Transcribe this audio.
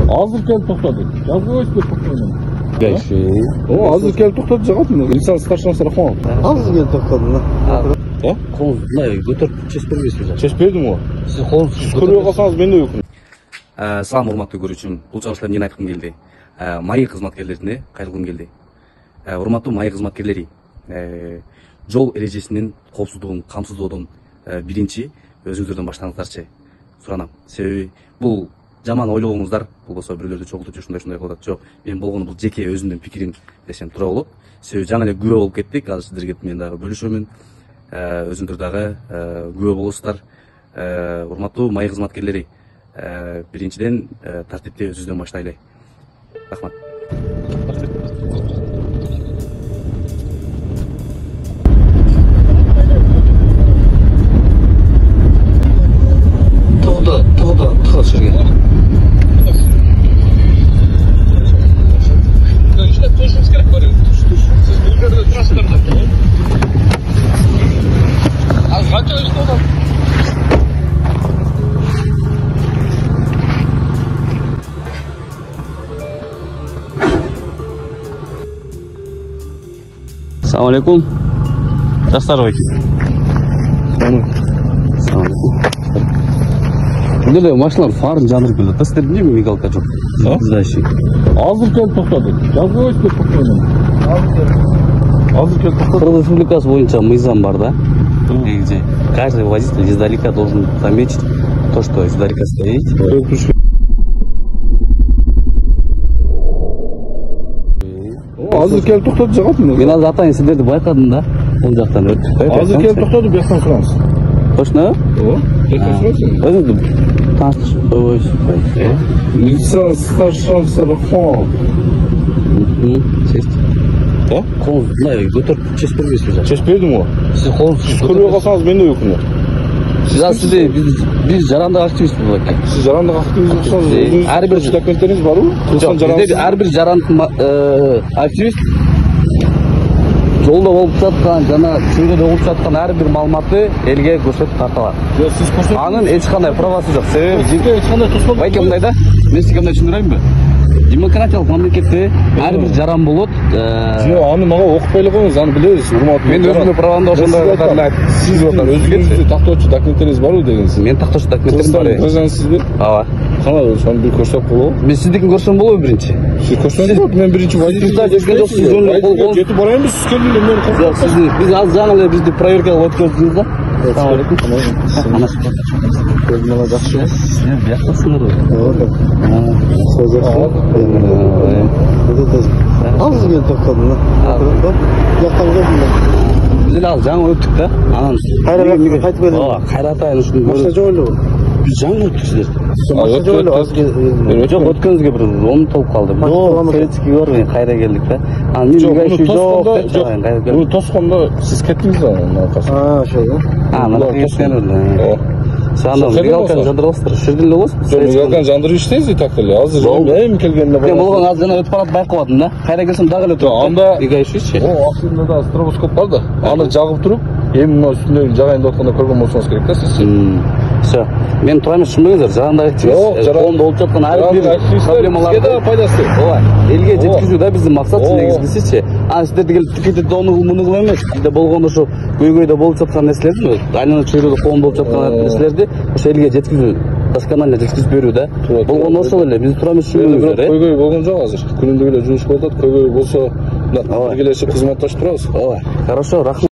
Азыр келіп тоқтады. Жазып қойшы деп тоқтадым. Азыр келіп тоқтады жағатын. Милиция старшинасы рахмат. Азыр келіп тоқтады. Қолыңызды мынай көтеріп чешіп бермейсіз бе? Чешіп бердім ғой. Сіз қолыңызды көріп қалсаңыз мен де өкінемін. Салам урматтуу көрүүчүм. Бул чыгышта эмнени айткым келди? Маи кызматкерлерине кайрылгым келди. Урматтуу маи кызматкерлери, жол эрежесинин коопсуздугун камсыздоодон биринчи өзүңүздөрдөн баштаңыздарчы суранам. Себеби бул жаман ойлогоңуздар болбосо бирөөлөрдү чогултуп ушундай кылып атат. Жок, мен болгону бул жеке өзүмдүн пикирим десем туура болот. Себеби жаңы эле күбө болуп кеттик. Азыр сиздерге мен дагы бөлүшөмүн. Өзүңдөр дагы күбө болосуздар. Урматтуу маи кызматкерлери, биринчиден тартипти өзүбүздөн баштайлы. Рахмат. Тоғда жерге. Тұшыңыз керек көріңіз. Үйлерде тұрасыздар да. Аз қанша өшті одан? Ассалаумалейкум. Жастар ой. Бұнда машиналар фарын жандырып келді. Тастар не мигалка жоқ? Здравствуйте. Азыр келіп тоқтады. Жазып қойшы деп тоқтадым. Азыр келіп тоқтады. Қырғыз Республикасы бойынша мыйзам бар да. Где каждый водитель издалека должен заметить то, что издалека стоит. Азыр келіп тоқтады жағатын. Мен азыр атайын сіздерді байқадым да. Ол жақтан өттік. Азыр келіп тоқтады, бестен сұраңыз. Точно? Өзіңді таныстырып қойшы. Милиция старшинасы рахмат. Честь. Қолыңызды мынай көтеріп чешіп бермейсіз бе? Чешіп бердім ғой. Сіз қолыңызды көріп қалсаңыз мен де өкінемін. Біз жарандық активист болайық. Сіз жарандық активист болсаңыз, өзіңіз документтеріңіз бар ма? Бізде әрбір жарандық активист жолда болып жатқан, жана чөйрөдө болуп жатқан әрбір маалыматты элге көрсөтүп тарталат. Анын ешқандай правасы жоқ. Себеби байке мындай да, мен сизге мындай түшүндүрөйүнбү? Демократиялык мамлекетте әрбір жаран болот. Аны мага окутпайлы коюңуз, аны билебиз. Мен өзүмдүн правамды ошондой айтып. Сиз өзүңүздүн тактоочу документтериңиз барбы дегенсиз? Мен тактоочу документтерим бар. Граждансызбы? Ооба. Кана ошону бир көрсөк болобу? Мен сиздикин көрсөм болобу биринчи? Сиз көрсөңүз болот, мен биринчи водитель. Жетип барайынбы, сиз келдиңиз, мен Жоқ, біз аз жаңа эле бизди проверкага өткөздүңүз да. Ассалам алейкум. Мына жакшы. Сиздер бияктасыңар го. Азыр келіп тоқтады. Жақтан көрдім. Біз эле ал жаңы өттүк да. Анан қайтып келдім. Кайра атайын ушуну машина жойлу. Біз жаңы өттүк сиздер. Машина жойлу. Жоқ, өткөнүзгө бир 10 толуп калды. Советский көрмөй кайра келдик да. Анан мен Bunu Toskon'da siz kettiniz ama arkası. Şöyle. Mına ketкен эле. Саны мигалканы жандырып алсыздар. Ушул эле болосузбу? Мигалканы жандырып иштейсиз тактеле. Азыр эми келгенде мен болгон азыр жана өтүп барат байкабадым да. Кайра келсем дагы эле туруп. Анда игайшычы. Аксында да стробоскоп бар да. Аны жагып туруп, эми мына үстүндөгү жагайында атканда көргөн болсоңуз керек да сиз. Все. Мен турам түшүнбөңүздөр. Жарандык активист. Колунда болуп жаткан ар бир проблемаларды да пайдасы. Ооба. Элге жеткизүү да биздин максат негизгиси. Анан сиздерди келип тикетти ону муну кылып эмес. Бизде болгон ошо көйгөйдө болуп жаткан нерселерди, айлана чөйрөдө колунда болуп жаткан нерселерди ошо элге жеткизүү, досконально жеткизип берүү да. Болгон ошол эле. Биз турам түшүнбөңүздөр. Көйгөй болгон жок азыр. Күнүндүк эле жумуш кылып атат. Көйгөй болсо биргелешип кызматташып турабыз. Ооба. Хорошо, рахмат.